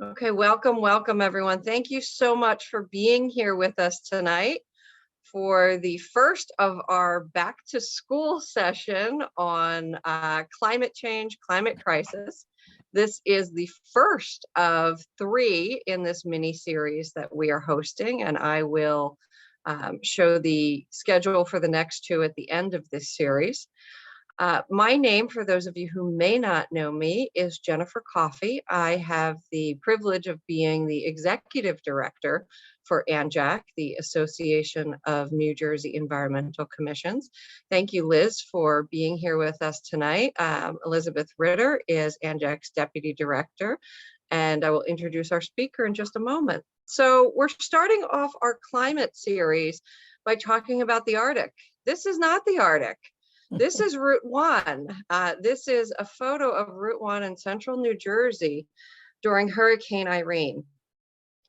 Okay, welcome everyone. Thank you so much for being here with us tonight for the first of our back to school session on climate change, climate crisis. This is the first of 3 in this mini series that we are hosting, and I will show the schedule for the next 2 at the end of this series. My name, for those of you who may not know me, is Jennifer Coffey. I have the privilege of being the executive director for ANJAC, the Association of New Jersey Environmental Commissions. Thank you, Liz, for being here with us tonight. Elizabeth Ritter is ANJAC's deputy director, and I will introduce our speaker in just a moment. So we're starting off our climate series by talking about the Arctic. This is not the Arctic. This is Route 1. This is a photo of Route 1 in central New Jersey during Hurricane Irene.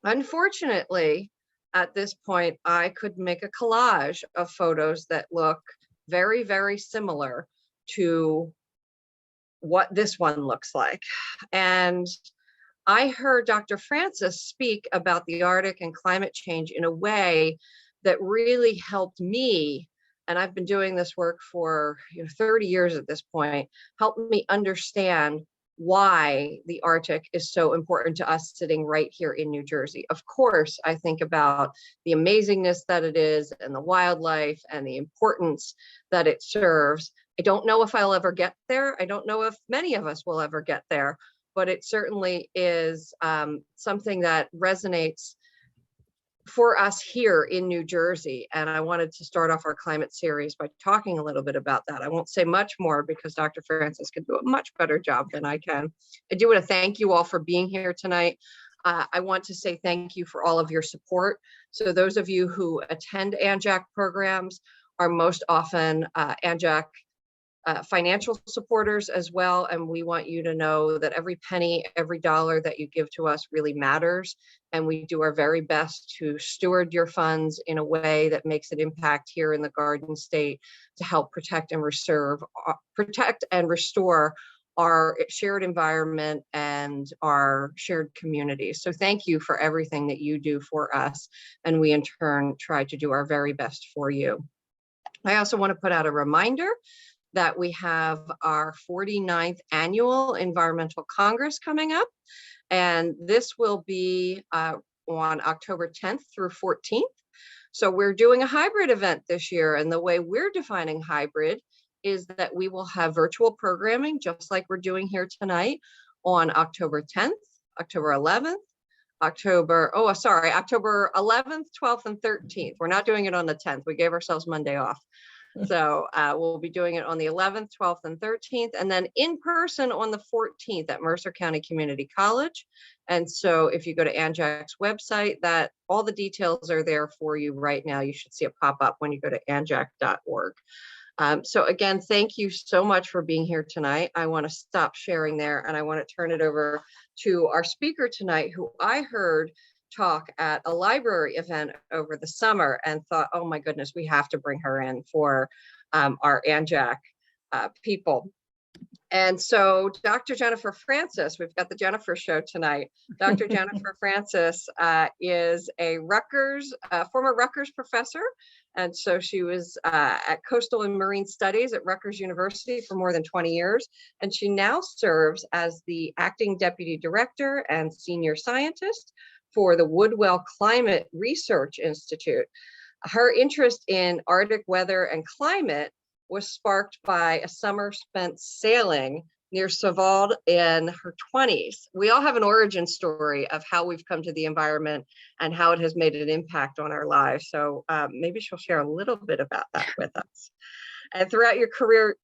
Unfortunately, at this point, I could make a collage of photos that look very, very similar to what this one looks like. And I heard Dr. Francis speak about the Arctic and climate change in a way that really helped me, and I've been doing this work for 30 years at this point, helped me understand why the Arctic is so important to us sitting right here in New Jersey. Of course, I think about the amazingness that it is and the wildlife and the importance that it serves. I don't know if I'll ever get there. I don't know if many of us will ever get there, but it certainly is something that resonates for us here in New Jersey. And I wanted to start off our climate series by talking a little bit about that. I won't say much more because Dr. Francis can do a much better job than I can. I do want to thank you all for being here tonight. I want to say thank you for all of your support. So those of you who attend ANJAC programs are most often ANJAC financial supporters as well, and we want you to know that every penny, every dollar that you give to us really matters, and we do our very best to steward your funds in a way that makes an impact here in the Garden State to help protect and restore our shared environment and our shared communities. So thank you for everything that you do for us, and we in turn try to do our very best for you. I also want to put out a reminder that we have our 49th annual Environmental Congress coming up. And this will be on October 10th through 14th. So we're doing a hybrid event this year. And the way we're defining hybrid is that we will have virtual programming, just like we're doing here tonight, on October 10th, October 11th, October 11th, 12th, and 13th. We're not doing it on the 10th. We gave ourselves Monday off. So we'll be doing it on the 11th, 12th, and 13th, and then in person on the 14th at Mercer County Community College. And so if you go to ANJAC's website, that all the details are there for you right now. You should see it pop up when you go to anjac.org. So again, thank you so much for being here tonight. I want to stop sharing there, and I want to turn it over to our speaker tonight, who I heard talk at a library event over the summer and thought, oh my goodness, we have to bring her in for our ANJAC people. And so Dr. Jennifer Francis, we've got the Jennifer show tonight. Dr. Jennifer Francis is a former Rutgers professor. And so she was at Coastal and Marine Studies at Rutgers University for more than 20 years. And she now serves as the acting deputy director and senior scientist for the Woodwell Climate Research Institute. Her interest in Arctic weather and climate was sparked by a summer spent sailing near Svalbard in her 20s. We all have an origin story of how we've come to the environment and how it has made an impact on our lives. So maybe she'll share a little bit about that with us. And throughout your career,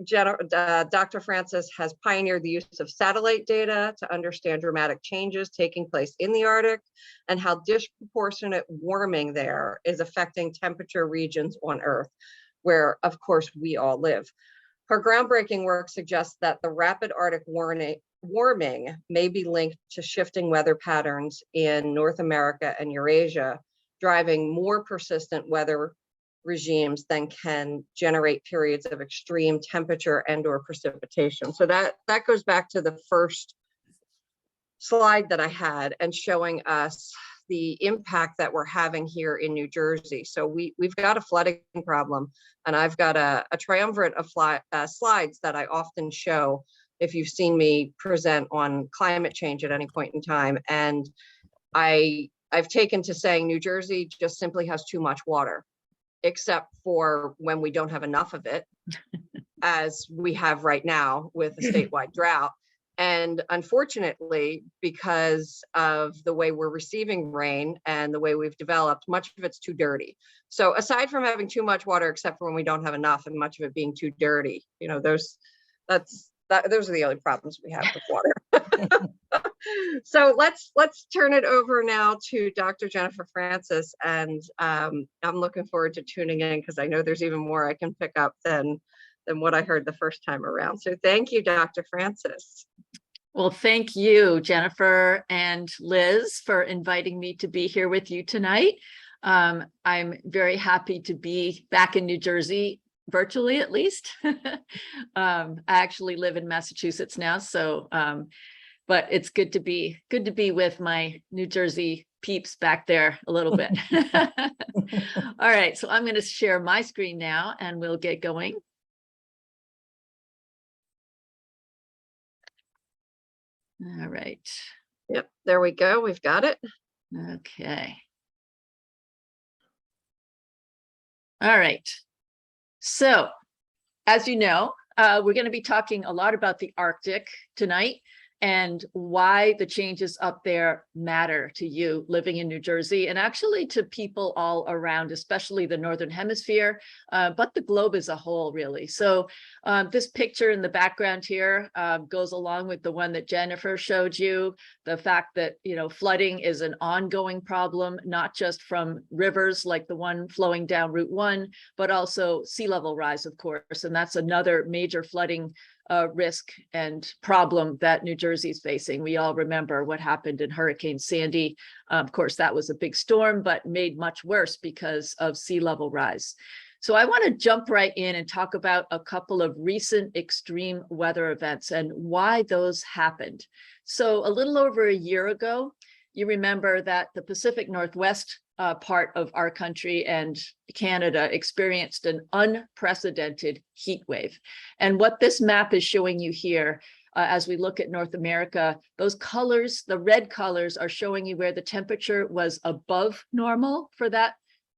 Dr. Francis has pioneered the use of satellite data to understand dramatic changes taking place in the Arctic and how disproportionate warming there is affecting temperature regions on Earth, where, of course, we all live. Her groundbreaking work suggests that the rapid Arctic warming may be linked to shifting weather patterns in North America and Eurasia, driving more persistent weather regimes than can generate periods of extreme temperature and/or precipitation. So that goes back to the first slide that I had and showing us the impact that we're having here in New Jersey. So we've got a flooding problem, and I've got a triumvirate of slides that I often show if you've seen me present on climate change at any point in time. And I've taken to saying New Jersey just simply has too much water, except for when we don't have enough of it, as we have right now with a statewide drought. And unfortunately, because of the way we're receiving rain and the way we've developed, much of it's too dirty. So aside from having too much water, except for when we don't have enough, and much of it being too dirty, you know, those are the only problems we have with water. So let's turn it over now to Dr. Jennifer Francis, and I'm looking forward to tuning in, because I know there's even more I can pick up than what I heard the first time around. So thank you, Dr. Francis. Well, thank you, Jennifer and Liz, for inviting me to be here with you tonight. I'm very happy to be back in New Jersey, virtually at least. I actually live in Massachusetts now, so but it's good to be with my New Jersey peeps back there a little bit. All right, so I'm going to share my screen now, and we'll get going. All right. Yep, there we go. We've got it. Okay. All right. So, as you know, we're going to be talking a lot about the Arctic tonight, and why the changes up there matter to you living in New Jersey, and actually to people all around, especially the Northern Hemisphere, but the globe as a whole, really. So this picture in the background here goes along with the one that Jennifer showed you, the fact that, you know, flooding is an ongoing problem, not just from rivers like the one flowing down Route 1, but also sea level rise, of course, and that's another major flooding risk and problem that New Jersey is facing. We all remember what happened in Hurricane Sandy. Of course, that was a big storm, but made much worse because of sea level rise. So I want to jump right in and talk about a couple of recent extreme weather events and why those happened. So a little over a year ago, you remember that the Pacific Northwest part of our country and Canada experienced an unprecedented heat wave. And what this map is showing you here, as we look at North America, those colors, the red colors, are showing you where the temperature was above normal for that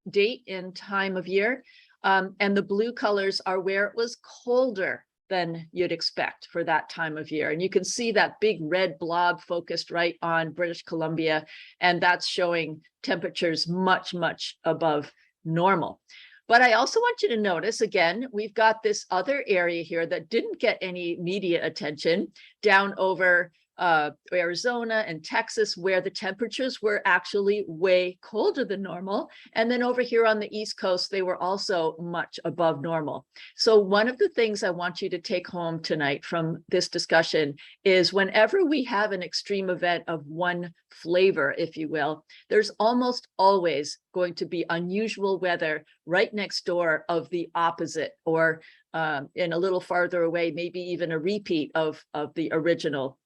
date and time of year. And the blue colors are where it was colder than you'd expect for that time of year. And you can see that big red blob focused right on British Columbia, and that's showing temperatures much, much above normal. But I also want you to notice, again, we've got this other area here that didn't get any media attention down over Arizona and Texas, where the temperatures were actually way colder than normal. And then over here on the East Coast, they were also much above normal. So one of the things I want you to take home tonight from this discussion is whenever we have an extreme event of one flavor, if you will, there's almost always going to be unusual weather right next door of the opposite, or in a little farther away, maybe even a repeat of the original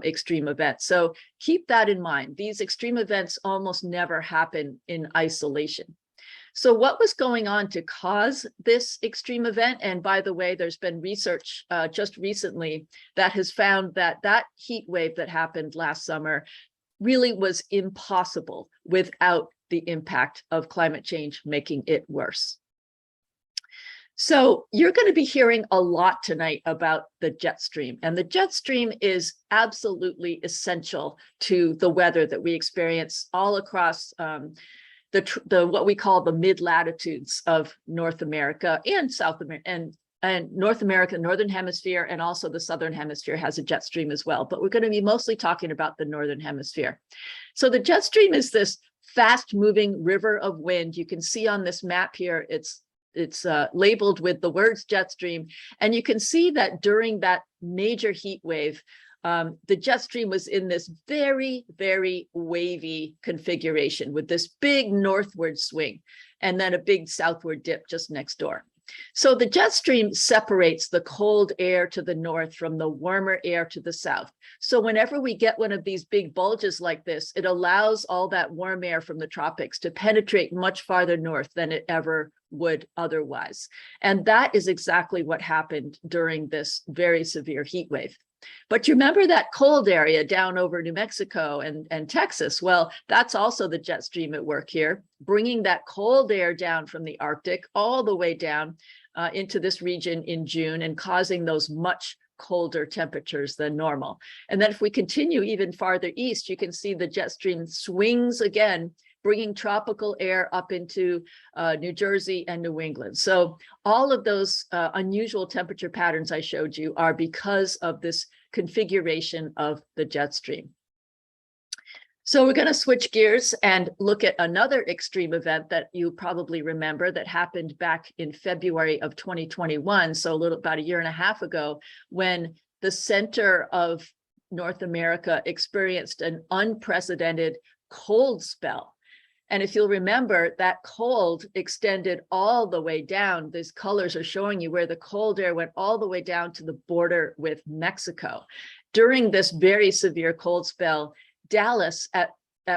extreme events. So keep that in mind. These extreme events almost never happen in isolation. So what was going on to cause this extreme event? And by the way, there's been research just recently that has found that that heat wave that happened last summer really was impossible without the impact of climate change making it worse. So you're going to be hearing a lot tonight about the jet stream, and the jet stream is absolutely essential to the weather that we experience all across the what we call the mid-latitudes of North America and South America, and North America, Northern Hemisphere, and also the Southern Hemisphere has a jet stream as well. But we're going to be mostly talking about the Northern Hemisphere. So the jet stream is this fast-moving river of wind. You can see on this map here, it's labeled with the words jet stream. And you can see that during that major heat wave, the jet stream was in this very, very wavy configuration with this big northward swing and then a big southward dip just next door. So the jet stream separates the cold air to the north from the warmer air to the south. So whenever we get one of these big bulges like this, it allows all that warm air from the tropics to penetrate much farther north than it ever would otherwise. And that is exactly what happened during this very severe heat wave. But you remember that cold area down over New Mexico and Texas? Well, that's also the jet stream at work here, bringing that cold air down from the Arctic all the way down into this region in June and causing those much colder temperatures than normal. And then if we continue even farther east, you can see the jet stream swings again, bringing tropical air up into New Jersey and New England. So all of those unusual temperature patterns I showed you are because of this configuration of the jet stream. So we're going to switch gears and look at another extreme event that you probably remember that happened back in February of 2021, so about a year and a half ago, when the center of North America experienced an unprecedented cold spell. And if you'll remember, that cold extended all the way down. These colors are showing you where the cold air went all the way down to the border with Mexico. During this very severe cold spell, Dallas at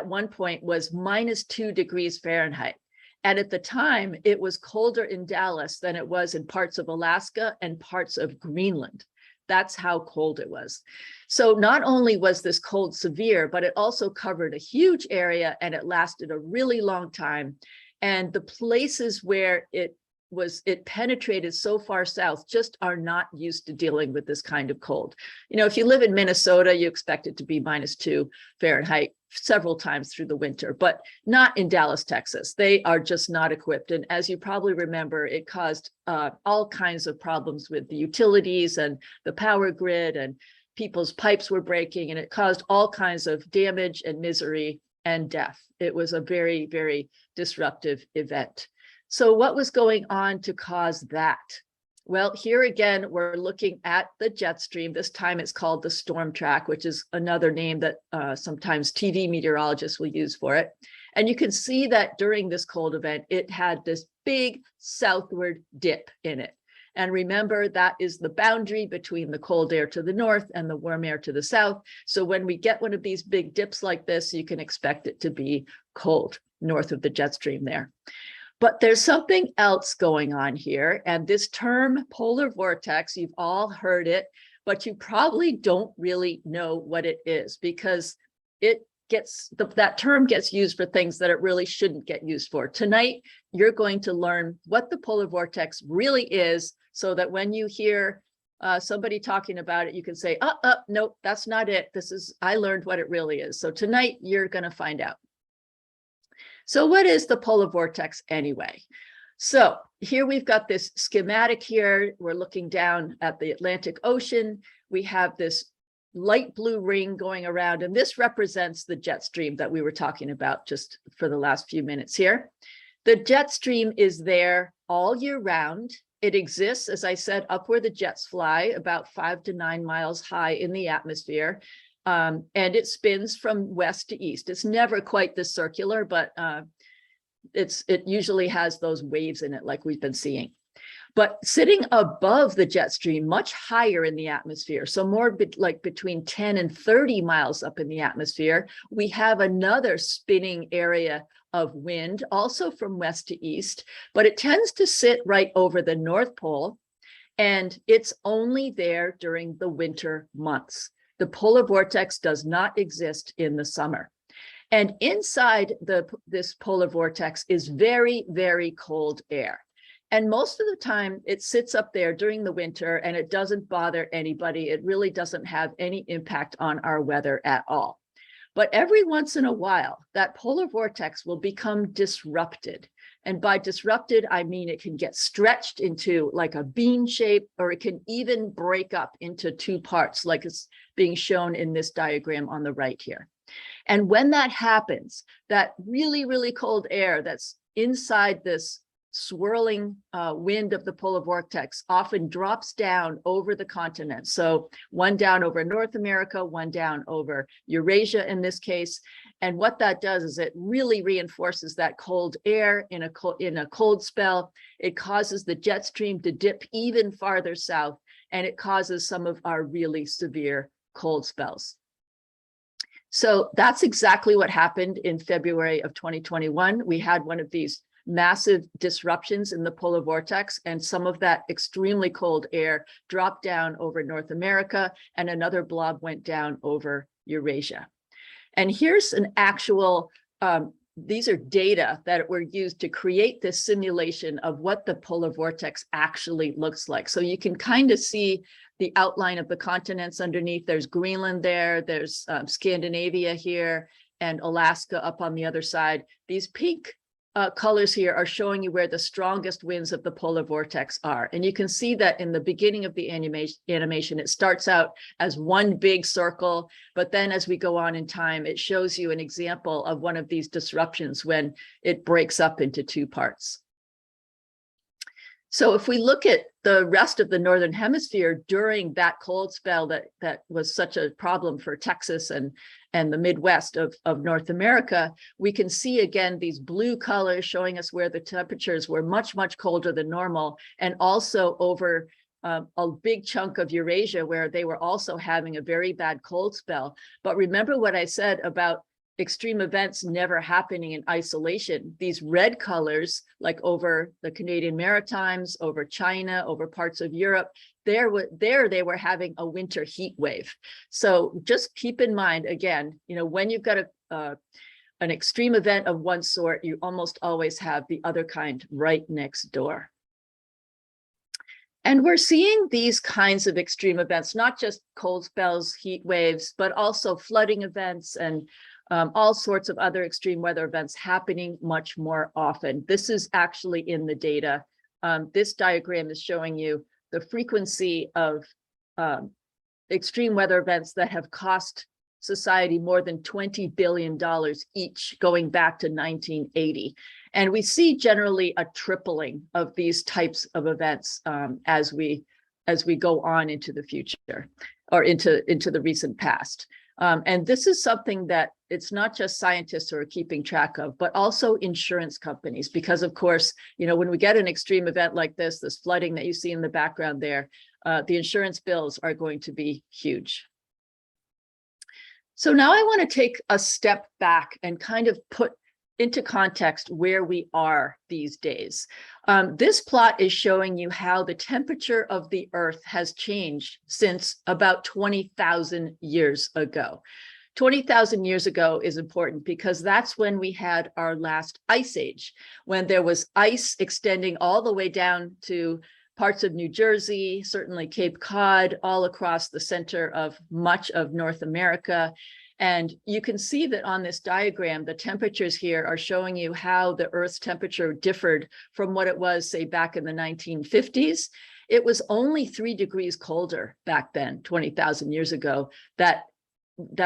one point was -2 degrees Fahrenheit. And at the time, it was colder in Dallas than it was in parts of Alaska and parts of Greenland. That's how cold it was. So not only was this cold severe, but it also covered a huge area and it lasted a really long time. And the places where it penetrated so far south just are not used to dealing with this kind of cold. You know, if you live in Minnesota, you expect it to be -2 Fahrenheit several times through the winter, but not in Dallas, Texas. They are just not equipped. And as you probably remember, it caused all kinds of problems with the utilities and the power grid, and people's pipes were breaking, and it caused all kinds of damage and misery and death. It was a very, very disruptive event. So what was going on to cause that? Well, here again, we're looking at the jet stream. This time it's called the storm track, which is another name that sometimes TV meteorologists will use for it. And you can see that during this cold event, it had this big southward dip in it. And remember, that is the boundary between the cold air to the north and the warm air to the south. So when we get one of these big dips like this, you can expect it to be cold north of the jet stream there. But there's something else going on here. And this term polar vortex, you've all heard it, but you probably don't really know what it is, because that term gets used for things that it really shouldn't get used for. Tonight, you're going to learn what the polar vortex really is, so that when you hear somebody talking about it, you can say, nope, that's not it. I learned what it really is. So tonight, you're going to find out. So what is the polar vortex anyway? So here we've got this schematic here. We're looking down at the Atlantic Ocean. We have this light blue ring going around, and this represents the jet stream that we were talking about just for the last few minutes here. The jet stream is there all year round. It exists, as I said, up where the jets fly, about 5 to 9 miles high in the atmosphere. And it spins from west to east. It's never quite this circular, but it usually has those waves in it like we've been seeing. But sitting above the jet stream, much higher in the atmosphere, so more like between 10 and 30 miles up in the atmosphere, we have another spinning area of wind, also from west to east, but it tends to sit right over the North Pole, and it's only there during the winter months. The polar vortex does not exist in the summer. And inside this polar vortex is very, very cold air. And most of the time it sits up there during the winter and it doesn't bother anybody. It really doesn't have any impact on our weather at all. But every once in a while, that polar vortex will become disrupted. And by disrupted, I mean it can get stretched into like a bean shape, or it can even break up into two parts, like it's being shown in this diagram on the right here. And when that happens, that really, really cold air that's inside this swirling wind of the polar vortex often drops down over the continent. So one down over North America, one down over Eurasia in this case. And what that does is it really reinforces that cold air in a cold spell. It causes the jet stream to dip even farther south, and it causes some of our really severe cold spells. So that's exactly what happened in February of 2021. We had one of these massive disruptions in the polar vortex, and some of that extremely cold air dropped down over North America, and another blob went down over Eurasia. And here's an actual, these are data that were used to create this simulation of what the polar vortex actually looks like. So you can kind of see the outline of the continents underneath. There's Greenland there, there's Scandinavia here, and Alaska up on the other side. These pink colors here are showing you where the strongest winds of the polar vortex are. And you can see that in the beginning of the animation, it starts out as one big circle, but then as we go on in time, it shows you an example of one of these disruptions when it breaks up into two parts. So if we look at the rest of the Northern Hemisphere during that cold spell that was such a problem for Texas and the Midwest of North America, we can see again these blue colors showing us where the temperatures were much, much colder than normal, and also over a big chunk of Eurasia where they were also having a very bad cold spell. But remember what I said about extreme events never happening in isolation. These red colors, like over the Canadian Maritimes, over China, over parts of Europe, they were having a winter heat wave. So just keep in mind, again, when you've got an extreme event of one sort, you almost always have the other kind right next door. And we're seeing these kinds of extreme events, not just cold spells, heat waves, but also flooding events and all sorts of other extreme weather events happening much more often. This is actually in the data. This diagram is showing you the frequency of extreme weather events that have cost society more than $20 billion each going back to 1980. And we see generally a tripling of these types of events as we go on into the future or into the recent past. And this is something that it's not just scientists who are keeping track of, but also insurance companies, because of course, when we get an extreme event like this flooding that you see in the background there, the insurance bills are going to be huge. So now I want to take a step back and kind of put into context where we are these days. This plot is showing you how the temperature of the Earth has changed since about 20,000 years ago. 20,000 years ago is important because that's when we had our last ice age, when there was ice extending all the way down to parts of New Jersey, certainly Cape Cod, all across the center of much of North America. And you can see that on this diagram, the temperatures here are showing you how the Earth's temperature differed from what it was, say, back in the 1950s. It was only 3 degrees colder back then, 20,000 years ago, that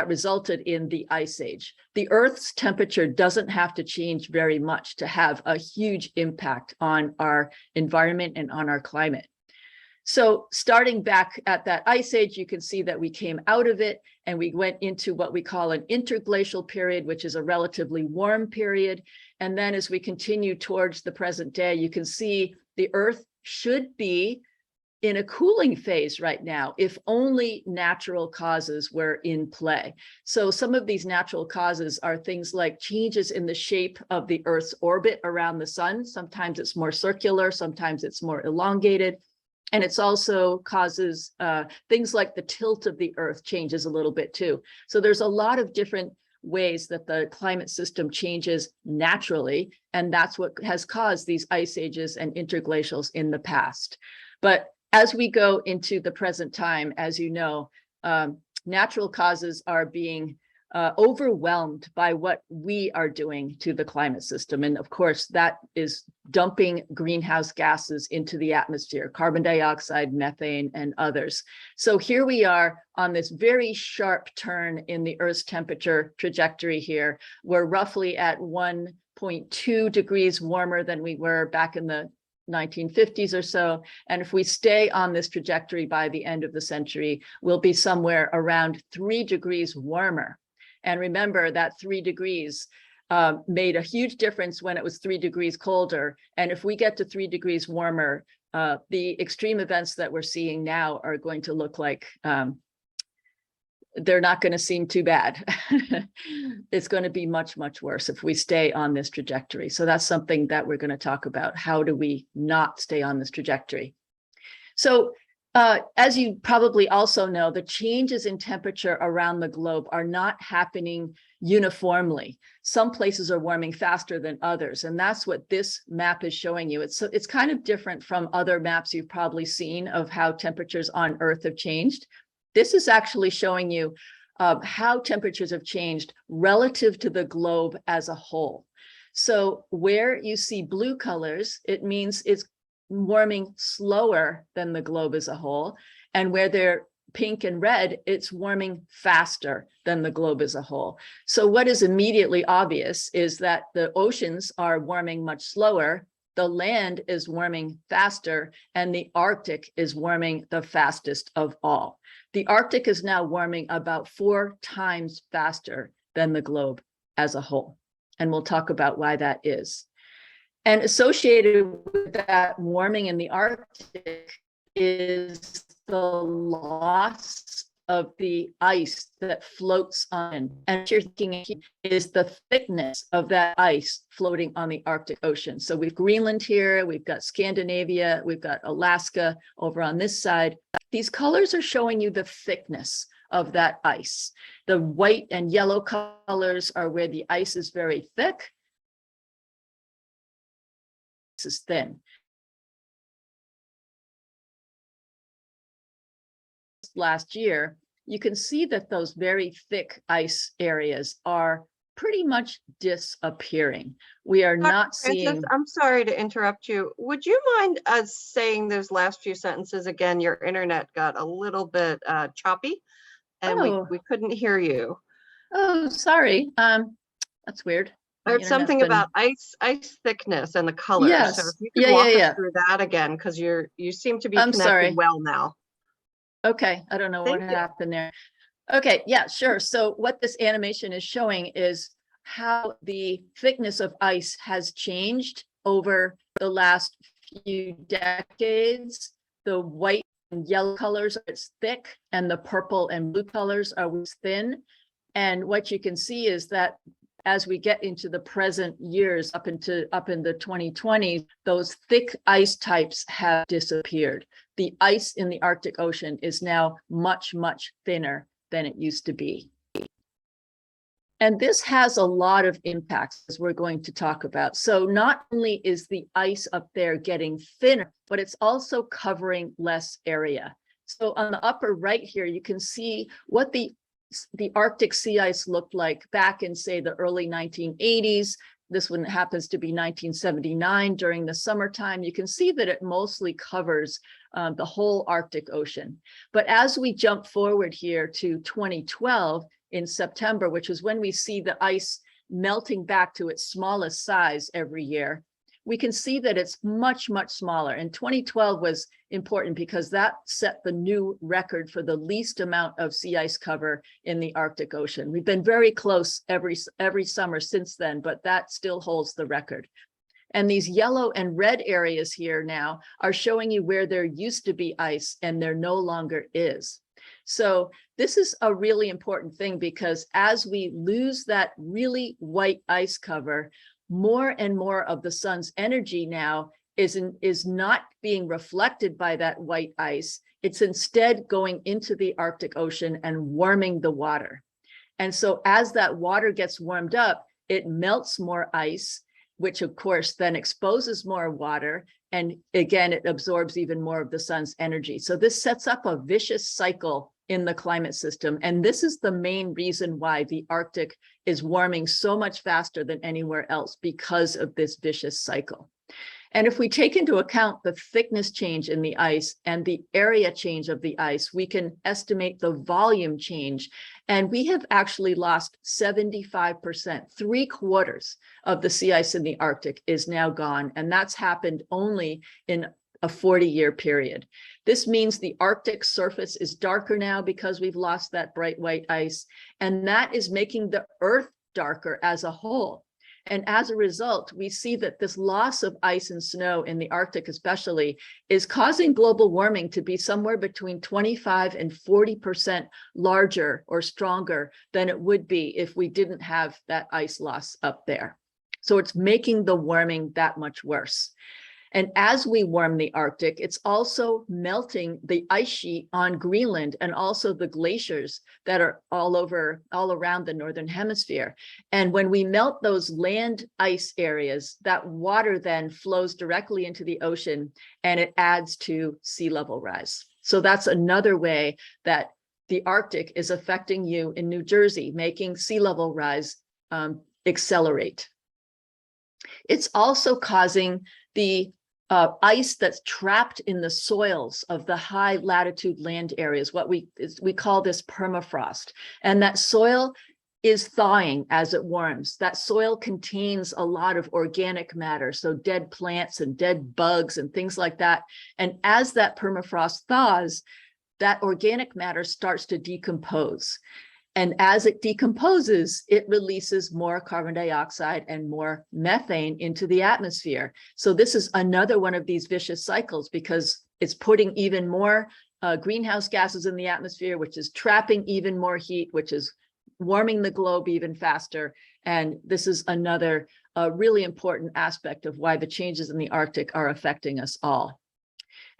resulted in the ice age. The Earth's temperature doesn't have to change very much to have a huge impact on our environment and on our climate. So starting back at that ice age, you can see that we came out of it and we went into what we call an interglacial period, which is a relatively warm period. And then as we continue towards the present day, you can see the Earth should be in a cooling phase right now, if only natural causes were in play. So some of these natural causes are things like changes in the shape of the Earth's orbit around the sun. Sometimes it's more circular, sometimes it's more elongated. And it's also causes things like the tilt of the Earth changes a little bit too. So there's a lot of different ways that the climate system changes naturally, and that's what has caused these ice ages and interglacials in the past. But as we go into the present time, as you know, natural causes are being overwhelmed by what we are doing to the climate system. And of course, that is dumping greenhouse gases into the atmosphere, carbon dioxide, methane, and others. So here we are on this very sharp turn in the Earth's temperature trajectory here. We're roughly at 1 0.2 degrees warmer than we were back in the 1950s or so. And if we stay on this trajectory by the end of the century, we'll be somewhere around 3 degrees warmer. And remember that 3 degrees made a huge difference when it was 3 degrees colder. And if we get to 3 degrees warmer, the extreme events that we're seeing now are going to look like they're not going to seem too bad. It's going to be much, much worse if we stay on this trajectory. So that's something that we're going to talk about. How do we not stay on this trajectory? So as you probably also know, the changes in temperature around the globe are not happening uniformly. Some places are warming faster than others, and that's what this map is showing you. It's kind of different from other maps you've probably seen of how temperatures on Earth have changed. This is actually showing you how temperatures have changed relative to the globe as a whole. So where you see blue colors, it means it's warming slower than the globe as a whole. And where they're pink and red, it's warming faster than the globe as a whole. So what is immediately obvious is that the oceans are warming much slower, the land is warming faster, and the Arctic is warming the fastest of all. The Arctic is now warming about 4 times faster than the globe as a whole. And we'll talk about why that is. And associated with that warming in the Arctic is the loss of the ice that floats on. And what you're thinking is the thickness of that ice floating on the Arctic Ocean. So we've Greenland here, we've got Scandinavia, we've got Alaska over on this side. These colors are showing you the thickness of that ice. The white and yellow colors are where the ice is very thick. This is thin. Last year, you can see that those very thick ice areas are pretty much disappearing. We are not seeing. I'm sorry to interrupt you. Would you mind us saying those last few sentences again? Your internet got a little bit choppy, and we couldn't hear you. Oh, sorry. That's weird. I heard something about ice thickness and the colors. Yes. So if you could walk us through that again, because you seem to be connected well now. Okay, I don't know what happened there. Okay, yeah, sure. So what this animation is showing is how the thickness of ice has changed over the last few decades. The white and yellow colors are thick, and the purple and blue colors are thin. And what you can see is that as we get into the present years, up in the 2020s, those thick ice types have disappeared. The ice in the Arctic Ocean is now much, much thinner than it used to be. And this has a lot of impacts, as we're going to talk about. So not only is the ice up there getting thinner, but it's also covering less area. So on the upper right here, you can see what the Arctic sea ice looked like back in, say, the early 1980s. This one happens to be 1979 during the summertime. You can see that it mostly covers the whole Arctic Ocean. But as we jump forward here to 2012 in September, which is when we see the ice melting back to its smallest size every year, we can see that it's much, much smaller. And 2012 was important because that set the new record for the least amount of sea ice cover in the Arctic Ocean. We've been very close every summer since then, but that still holds the record. And these yellow and red areas here now are showing you where there used to be ice and there no longer is. So this is a really important thing, because as we lose that really white ice cover, more and more of the sun's energy now is not being reflected by that white ice. It's instead going into the Arctic Ocean and warming the water. And so as that water gets warmed up, it melts more ice, which of course then exposes more water. And again, it absorbs even more of the sun's energy. So this sets up a vicious cycle in the climate system. And this is the main reason why the Arctic is warming so much faster than anywhere else, because of this vicious cycle. And if we take into account the thickness change in the ice and the area change of the ice, we can estimate the volume change. And we have actually lost 75%, 3/4 of the sea ice in the Arctic is now gone. And that's happened only in a 40-year period. This means the Arctic surface is darker now because we've lost that bright white ice, and that is making the Earth darker as a whole. And as a result, we see that this loss of ice and snow in the Arctic especially is causing global warming to be somewhere between 25 and 40% larger or stronger than it would be if we didn't have that ice loss up there. So it's making the warming that much worse. And as we warm the Arctic, it's also melting the ice sheet on Greenland and also the glaciers that are all around the Northern Hemisphere. And when we melt those land ice areas, that water then flows directly into the ocean and it adds to sea level rise. So that's another way that the Arctic is affecting you in New Jersey, making sea level rise accelerate. It's also causing the ice that's trapped in the soils of the high latitude land areas, what we call this permafrost. And that soil is thawing as it warms. That soil contains a lot of organic matter, so dead plants and dead bugs and things like that. And as that permafrost thaws, that organic matter starts to decompose. And as it decomposes, it releases more carbon dioxide and more methane into the atmosphere. So this is another one of these vicious cycles because it's putting even more greenhouse gases in the atmosphere, which is trapping even more heat, which is warming the globe even faster. And this is another really important aspect of why the changes in the Arctic are affecting us all.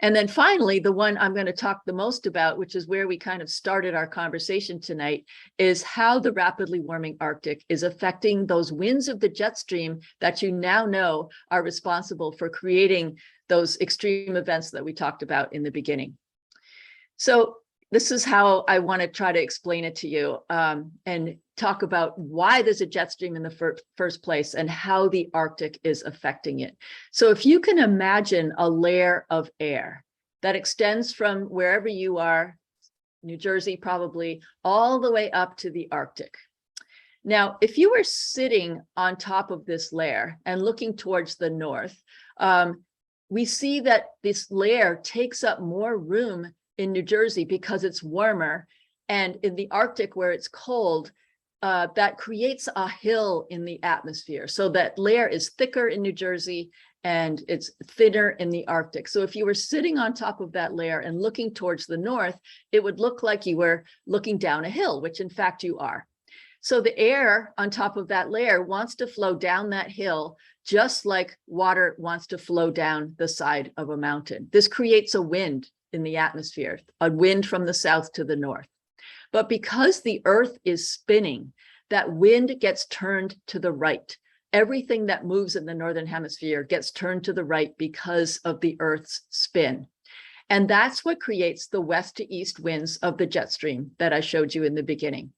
And then finally, the one I'm going to talk the most about, which is where we kind of started our conversation tonight, is how the rapidly warming Arctic is affecting those winds of the jet stream that you now know are responsible for creating those extreme events that we talked about in the beginning. So this is how I want to try to explain it to you and talk about why there's a jet stream in the first place and how the Arctic is affecting it. So if you can imagine a layer of air that extends from wherever you are, New Jersey probably, all the way up to the Arctic. Now, if you were sitting on top of this layer and looking towards the north, we see that this layer takes up more room in New Jersey because it's warmer, and in the Arctic where it's cold, that creates a hill in the atmosphere. So that layer is thicker in New Jersey and it's thinner in the Arctic. So if you were sitting on top of that layer and looking towards the north, it would look like you were looking down a hill, which in fact you are. So the air on top of that layer wants to flow down that hill, just like water wants to flow down the side of a mountain. This creates a wind in the atmosphere, a wind from the south to the north. But because the Earth is spinning, that wind gets turned to the right. Everything that moves in the Northern Hemisphere gets turned to the right because of the Earth's spin. And that's what creates the west to east winds of the jet stream that I showed you in the beginning.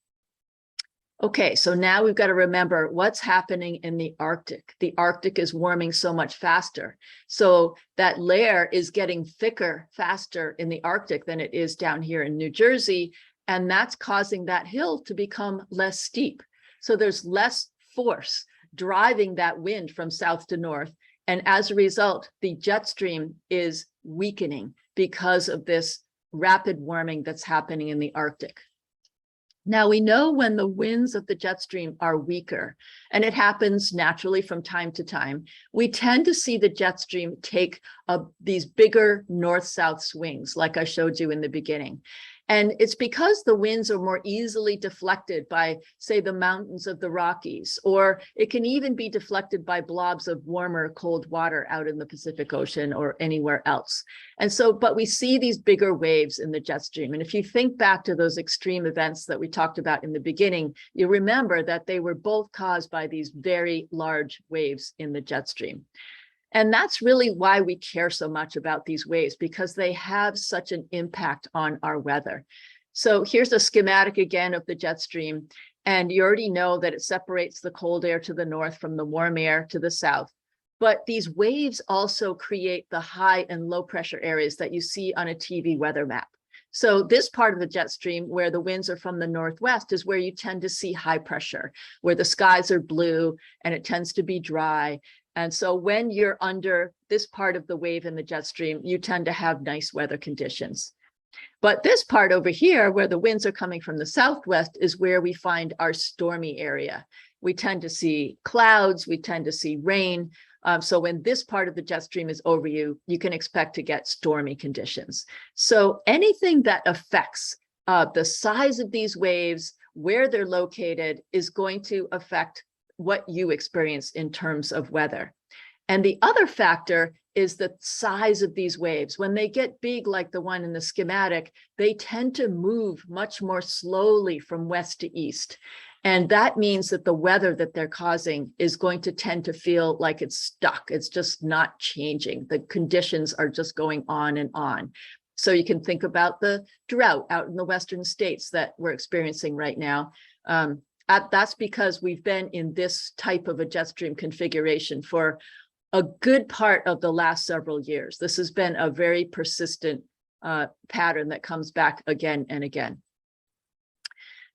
Okay, so now we've got to remember what's happening in the Arctic. The Arctic is warming so much faster. So that layer is getting thicker faster in the Arctic than it is down here in New Jersey. And that's causing that hill to become less steep. So there's less force driving that wind from south to north. And as a result, the jet stream is weakening because of this rapid warming that's happening in the Arctic. Now, we know when the winds of the jet stream are weaker, and it happens naturally from time to time, we tend to see the jet stream take these bigger north-south swings, like I showed you in the beginning. And it's because the winds are more easily deflected by, say, the mountains of the Rockies, or it can even be deflected by blobs of warmer, cold water out in the Pacific Ocean or anywhere else. And so, but we see these bigger waves in the jet stream. And if you think back to those extreme events that we talked about in the beginning, you remember that they were both caused by these very large waves in the jet stream. And that's really why we care so much about these waves, because they have such an impact on our weather. So here's a schematic again of the jet stream. And you already know that it separates the cold air to the north from the warm air to the south. But these waves also create the high and low pressure areas that you see on a TV weather map. So this part of the jet stream where the winds are from the northwest is where you tend to see high pressure, where the skies are blue and it tends to be dry. And so when you're under this part of the wave in the jet stream, you tend to have nice weather conditions. But this part over here, where the winds are coming from the southwest, is where we find our stormy area. We tend to see clouds, we tend to see rain. So when this part of the jet stream is over you, you can expect to get stormy conditions. So anything that affects the size of these waves, where they're located, is going to affect what you experience in terms of weather. And the other factor is the size of these waves. When they get big, like the one in the schematic, they tend to move much more slowly from west to east. And that means that the weather that they're causing is going to tend to feel like it's stuck. It's just not changing. The conditions are just going on and on. So you can think about the drought out in the western states that we're experiencing right now. That's because we've been in this type of a jet stream configuration for a good part of the last several years. This has been a very persistent pattern that comes back again and again.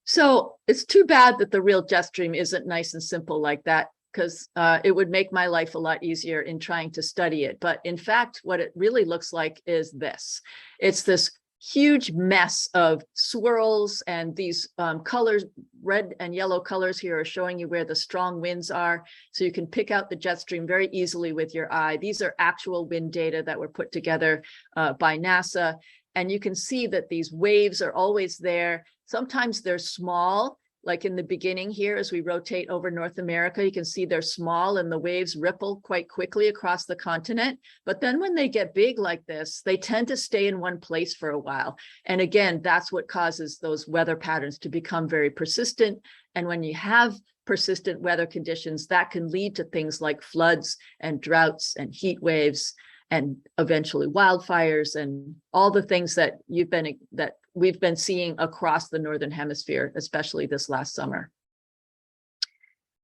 So it's too bad that the real jet stream isn't nice and simple like that, because it would make my life a lot easier in trying to study it. But in fact, what it really looks like is this. It's this huge mess of swirls, and these colors, red and yellow colors here, are showing you where the strong winds are. So you can pick out the jet stream very easily with your eye. These are actual wind data that were put together by NASA. And you can see that these waves are always there. Sometimes they're small, like in the beginning here, as we rotate over North America, you can see they're small and the waves ripple quite quickly across the continent. But then when they get big like this, they tend to stay in one place for a while. And again, that's what causes those weather patterns to become very persistent. And when you have persistent weather conditions, that can lead to things like floods and droughts and heat waves, and eventually wildfires, and all the things that we've been seeing across the Northern Hemisphere, especially this last summer.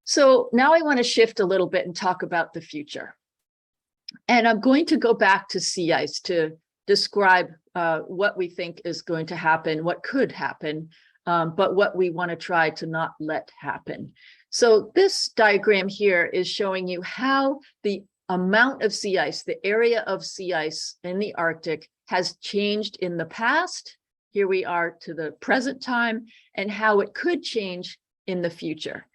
So now I want to shift a little bit and talk about the future. And I'm going to go back to sea ice to describe what we think is going to happen, what could happen, but what we want to try to not let happen. So this diagram here is showing you how the amount of sea ice, the area of sea ice in the Arctic, has changed in the past. Here we are to the present time, and how it could change in the future.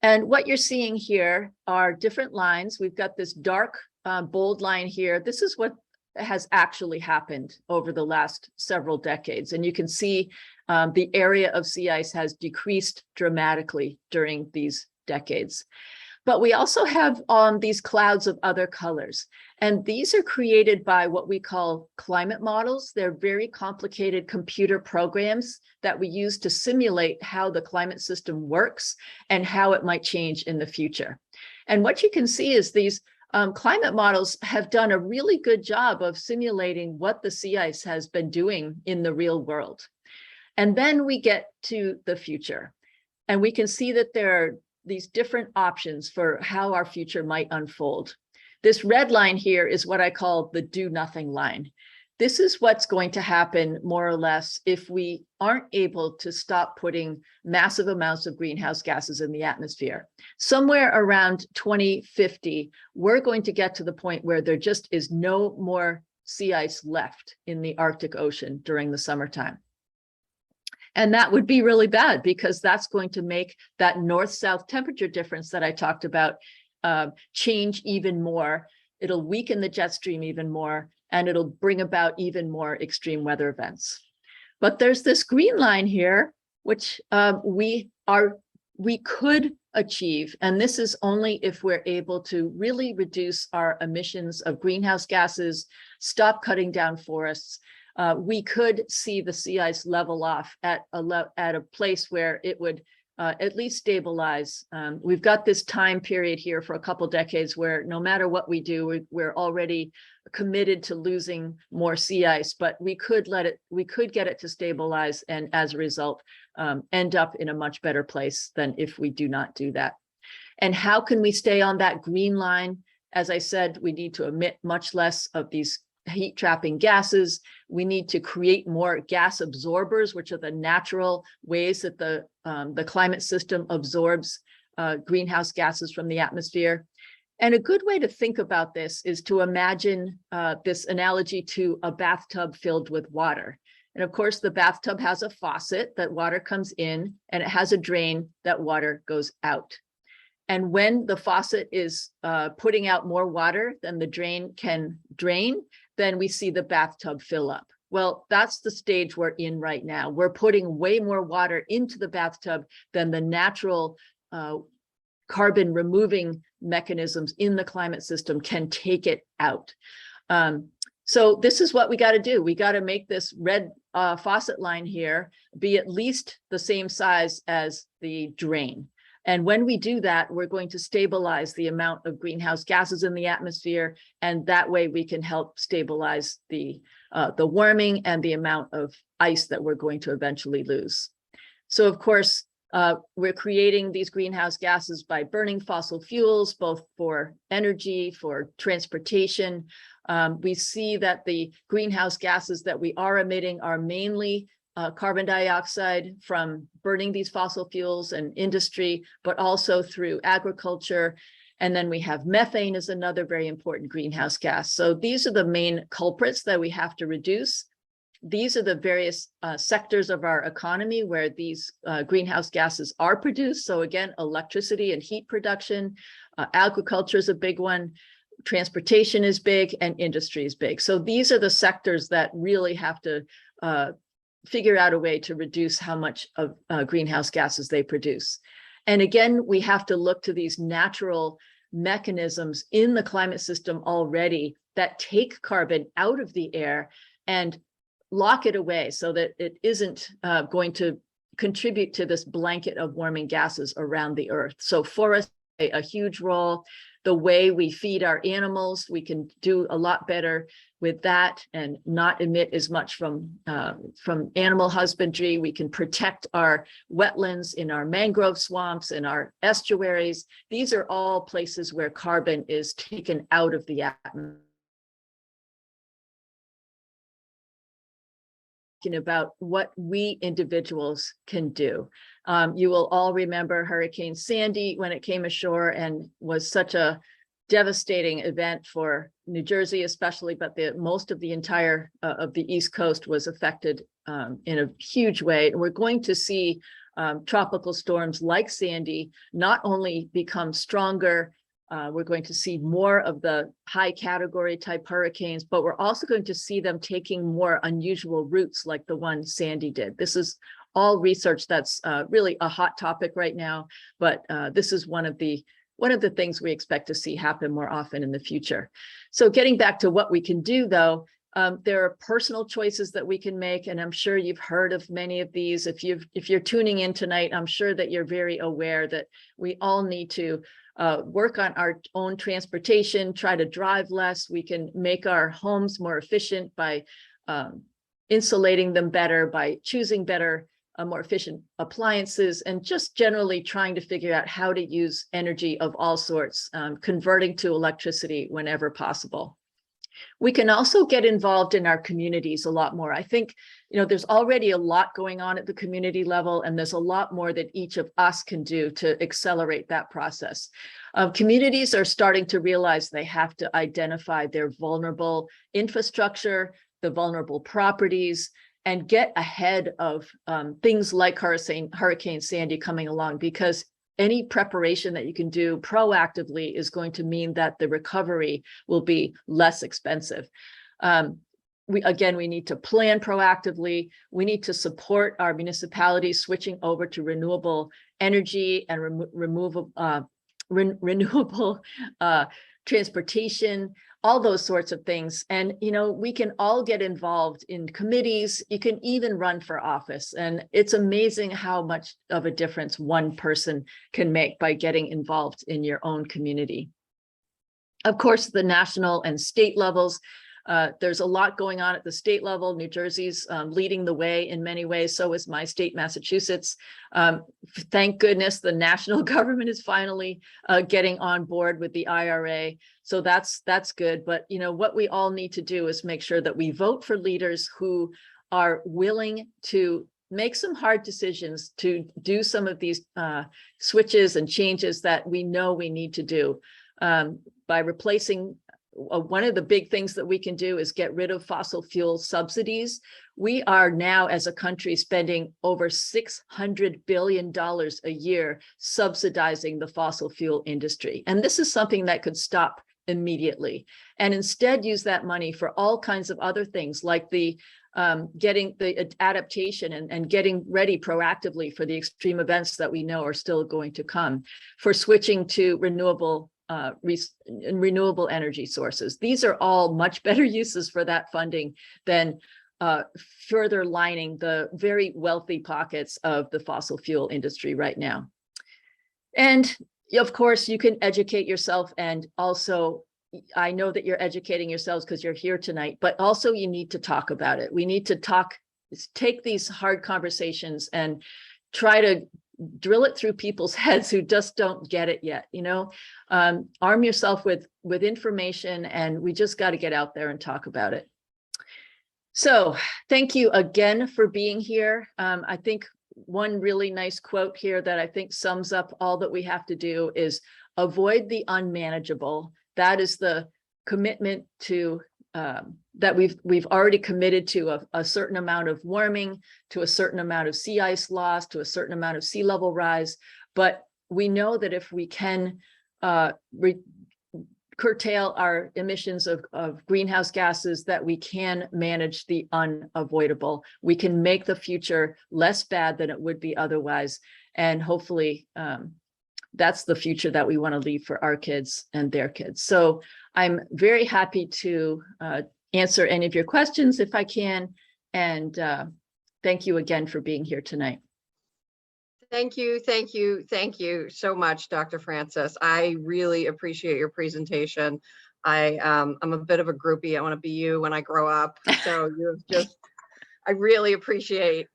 And what you're seeing here are different lines. We've got this dark bold line here. This is what has actually happened over the last several decades. And you can see the area of sea ice has decreased dramatically during these decades. But we also have these clouds of other colors. And these are created by what we call climate models. They're very complicated computer programs that we use to simulate how the climate system works and how it might change in the future. And what you can see is these climate models have done a really good job of simulating what the sea ice has been doing in the real world. And then we get to the future, and we can see that there are these different options for how our future might unfold. This red line here is what I call the do nothing line. This is what's going to happen more or less if we aren't able to stop putting massive amounts of greenhouse gases in the atmosphere. Somewhere around 2050, we're going to get to the point where there just is no more sea ice left in the Arctic Ocean during the summertime. And that would be really bad, because that's going to make that north-south temperature difference that I talked about change even more. It'll weaken the jet stream even more, and it'll bring about even more extreme weather events. But there's this green line here, which we could achieve. And this is only if we're able to really reduce our emissions of greenhouse gases, stop cutting down forests. We could see the sea ice level off at a place where it would at least stabilize. We've got this time period here for a couple decades where no matter what we do, we're already committed to losing more sea ice, but we could get it to stabilize, and as a result, end up in a much better place than if we do not do that. And how can we stay on that green line As I said, we need to emit much less of these heat trapping gases. We need to create more gas absorbers, which are the natural ways that the climate system absorbs greenhouse gases from the atmosphere. And a good way to think about this is to imagine this analogy to a bathtub filled with water. And of course, the bathtub has a faucet that water comes in, and it has a drain that water goes out. And when the faucet is putting out more water than the drain can drain, then we see the bathtub fill up. Well, that's the stage we're in right now. We're putting way more water into the bathtub than the natural carbon removing mechanisms in the climate system can take it out. So this is what we got to do. We got to make this red faucet line here be at least the same size as the drain. And when we do that, we're going to stabilize the amount of greenhouse gases in the atmosphere. And that way we can help stabilize the warming and the amount of ice that we're going to eventually lose. So of course, we're creating these greenhouse gases by burning fossil fuels, both for energy, for transportation. We see that the greenhouse gases that we are emitting are mainly carbon dioxide from burning these fossil fuels and industry, but also through agriculture. And then we have methane as another very important greenhouse gas. So these are the main culprits that we have to reduce. These are the various sectors of our economy where these greenhouse gases are produced. So again, electricity and heat production, agriculture is a big one, transportation is big, and industry is big. So these are the sectors that really have to figure out a way to reduce how much of greenhouse gases they produce. And again, we have to look to these natural mechanisms in the climate system already that take carbon out of the air and lock it away so that it isn't going to contribute to this blanket of warming gases around the earth. So forests play a huge role. The way we feed our animals, we can do a lot better with that and not emit as much from animal husbandry. We can protect our wetlands in our mangrove swamps and our estuaries. These are all places where carbon is taken out of the atmosphere. About what we individuals can do. You will all remember Hurricane Sandy when it came ashore and was such a devastating event for New Jersey, especially, but most of the entire of the East Coast was affected in a huge way. And we're going to see tropical storms like Sandy not only become stronger, we're going to see more of the high category type hurricanes, but we're also going to see them taking more unusual routes like the one Sandy did. This is all research that's really a hot topic right now, but this is one of the things we expect to see happen more often in the future. So getting back to what we can do though, there are personal choices that we can make, and I'm sure you've heard of many of these. If you're tuning in tonight, I'm sure that you're very aware that we all need to work on our own transportation, try to drive less. We can make our homes more efficient by insulating them better, by choosing better, more efficient appliances, and just generally trying to figure out how to use energy of all sorts, converting to electricity whenever possible. We can also get involved in our communities a lot more. I think, there's already a lot going on at the community level, and there's a lot more that each of us can do to accelerate that process. Communities are starting to realize they have to identify their vulnerable infrastructure, the vulnerable properties, and get ahead of things like Hurricane Sandy coming along, because any preparation that you can do proactively is going to mean that the recovery will be less expensive. We need to plan proactively. We need to support our municipalities switching over to renewable energy and renewable transportation, all those sorts of things. And, we can all get involved in committees. You can even run for office. And it's amazing how much of a difference one person can make by getting involved in your own community. Of course, the national and state levels There's a lot going on at the state level. New Jersey's leading the way in many ways. So is my state, Massachusetts. Thank goodness the national government is finally getting on board with the IRA. So that's good. But what we all need to do is make sure that we vote for leaders who are willing to make some hard decisions, to do some of these switches and changes that we know we need to do by replacing. One of the big things that we can do is get rid of fossil fuel subsidies. We are now, as a country, spending over $600 billion a year subsidizing the fossil fuel industry. And this is something that could stop immediately, and instead use that money for all kinds of other things, like the getting the adaptation and getting ready proactively for the extreme events that we know are still going to come, for switching to renewable energy sources. These are all much better uses for that funding than further lining the very wealthy pockets of the fossil fuel industry right now. And of course, you can educate yourself, and also I know that you're educating yourselves because you're here tonight, but also you need to talk about it. We need to take these hard conversations and try to drill it through people's heads who just don't get it yet. Arm yourself with information, and we just got to get out there and talk about it. So thank you again for being here. I think one really nice quote here that I think sums up all that we have to do is avoid the unmanageable. That is the commitment to that we've already committed to a certain amount of warming, to a certain amount of sea ice loss, to a certain amount of sea level rise. But we know that if we can curtail our emissions of greenhouse gases, that we can manage the unavoidable. We can make the future less bad than it would be otherwise. And hopefully that's the future that we want to leave for our kids and their kids. So I'm very happy to answer any of your questions if I can. And thank you again for being here tonight. Thank you so much, Dr. Francis. I really appreciate your presentation. I'm a bit of a groupie. I want to be you when I grow up. So I really appreciate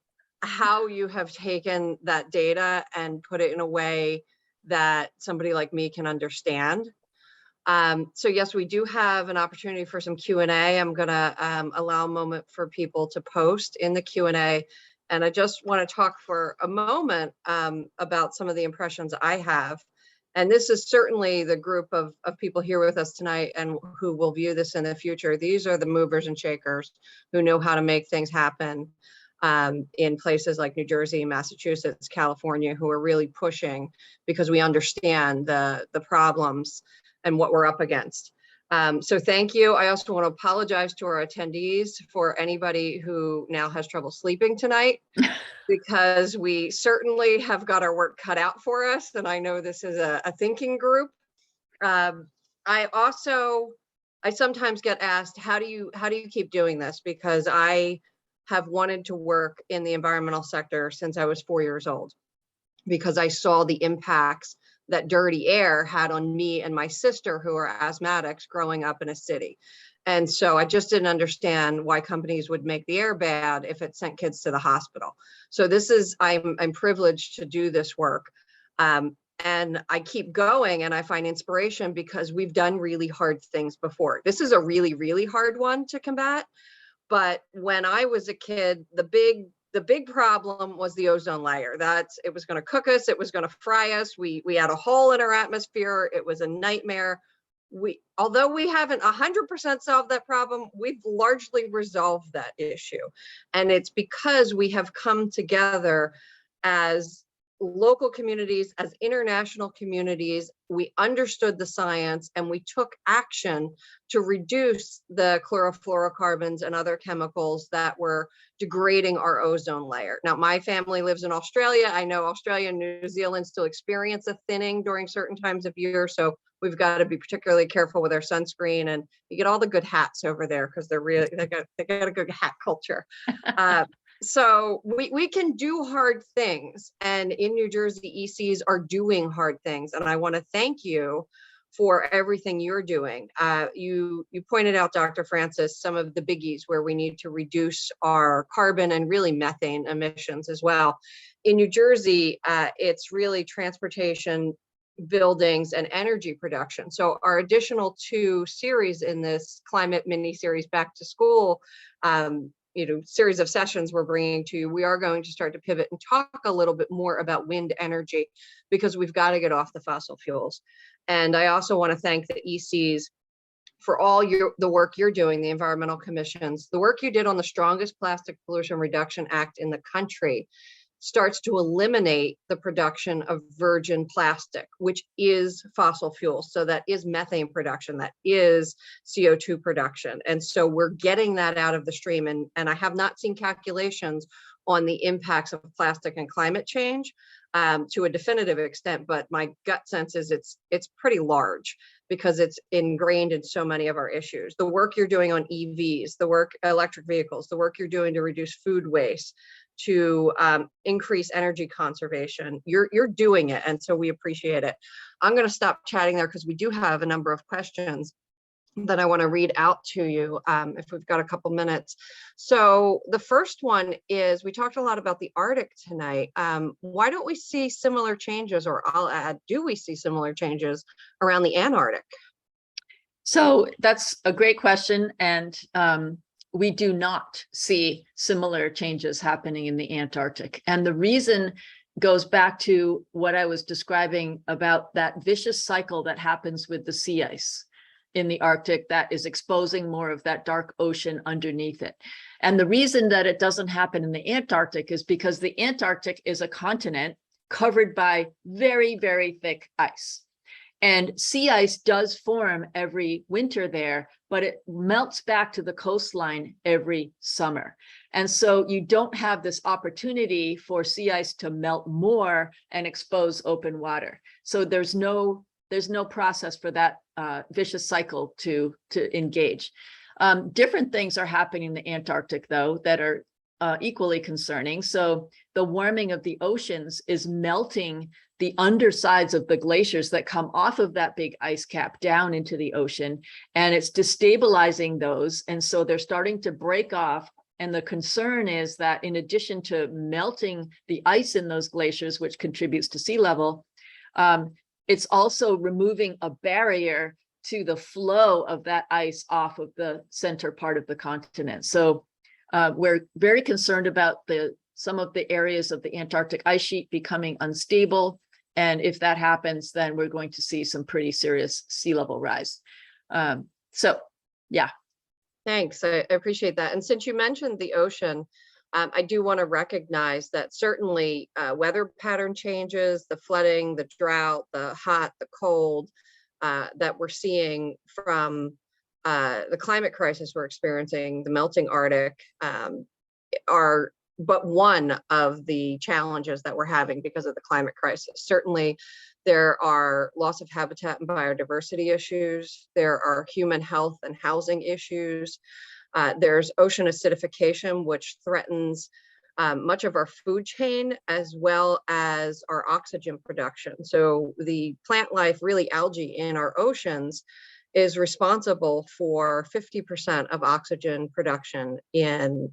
how you have taken that data and put it in a way that somebody like me can understand. So yes, we do have an opportunity for some Q&A. I'm going to allow a moment for people to post in the Q&A. And I just want to talk for a moment about some of the impressions I have. And this is certainly the group of people here with us tonight and who will view this in the future. These are the movers and shakers who know how to make things happen in places like New Jersey, Massachusetts, California, who are really pushing because we understand the problems and what we're up against. So thank you. I also want to apologize to our attendees for anybody who now has trouble sleeping tonight, because we certainly have got our work cut out for us. And I know this is a thinking group. I sometimes get asked, how do you keep doing this? Because I have wanted to work in the environmental sector since I was 4 years old, because I saw the impacts that dirty air had on me and my sister, who are asthmatics, growing up in a city. And so I just didn't understand why companies would make the air bad if it sent kids to the hospital. So I'm privileged to do this work. And I keep going, and I find inspiration because we've done really hard things before. This is a really, really hard one to combat. But when I was a kid, the big problem was the ozone layer. It was going to cook us. It was going to fry us. We had a hole in our atmosphere. It was a nightmare. Although we haven't 100% solved that problem, we've largely resolved that issue. And it's because we have come together as local communities, as international communities. We understood the science and we took action to reduce the chlorofluorocarbons and other chemicals that were degrading our ozone layer. Now, my family lives in Australia. I know Australia and New Zealand still experience a thinning during certain times of year. So we've got to be particularly careful with our sunscreen, and you get all the good hats over there because they got a good hat culture. So we can do hard things, and in New Jersey, ECs are doing hard things. And I want to thank you for everything you're doing. You pointed out, Dr. Francis, some of the biggies where we need to reduce our carbon and really methane emissions as well. In New Jersey, it's really transportation, buildings, and energy production. So our additional 2 series in this climate mini series back to school, series of sessions we're bringing to you, we are going to start to pivot and talk a little bit more about wind energy, because we've got to get off the fossil fuels. And I also want to thank the ECs for all the work you're doing, the environmental commissions. The work you did on the strongest plastic pollution reduction act in the country starts to eliminate the production of virgin plastic, which is fossil fuel. So that is methane production, that is CO2 production. And so we're getting that out of the stream. And I have not seen calculations on the impacts of plastic and climate change to a definitive extent, but my gut sense is it's pretty large, because it's ingrained in so many of our issues. The work you're doing on EVs, electric vehicles, the work you're doing to reduce food waste, to increase energy conservation, you're doing it, and so we appreciate it. I'm going to stop chatting there because we do have a number of questions that I want to read out to you if we've got a couple minutes. So the first one is, we talked a lot about the Arctic tonight. Why don't we see similar changes, or I'll add, do we see similar changes around the Antarctic? So that's a great question. And we do not see similar changes happening in the Antarctic. And the reason goes back to what I was describing about that vicious cycle that happens with the sea ice in the Arctic that is exposing more of that dark ocean underneath it. And the reason that it doesn't happen in the Antarctic is because the Antarctic is a continent covered by very, very thick ice. And sea ice does form every winter there, but it melts back to the coastline every summer. And so you don't have this opportunity for sea ice to melt more and expose open water. So there's no process for that vicious cycle to engage. Different things are happening in the Antarctic, though, that are equally concerning. So the warming of the oceans is melting the undersides of the glaciers that come off of that big ice cap down into the ocean, and it's destabilizing those. And so they're starting to break off. And the concern is that in addition to melting the ice in those glaciers, which contributes to sea level, it's also removing a barrier to the flow of that ice off of the center part of the continent. So we're very concerned about some of the areas of the Antarctic ice sheet becoming unstable. And if that happens, then we're going to see some pretty serious sea level rise. So, yeah. Thanks, I appreciate that. And since you mentioned the ocean, I do want to recognize that certainly weather pattern changes, the flooding, the drought, the hot, the cold that we're seeing from the climate crisis we're experiencing, the melting Arctic, are but one of the challenges that we're having because of the climate crisis. Certainly, there are loss of habitat and biodiversity issues. There are human health and housing issues. There's ocean acidification, which threatens much of our food chain as well as our oxygen production. So the plant life, really algae in our oceans, is responsible for 50% of oxygen production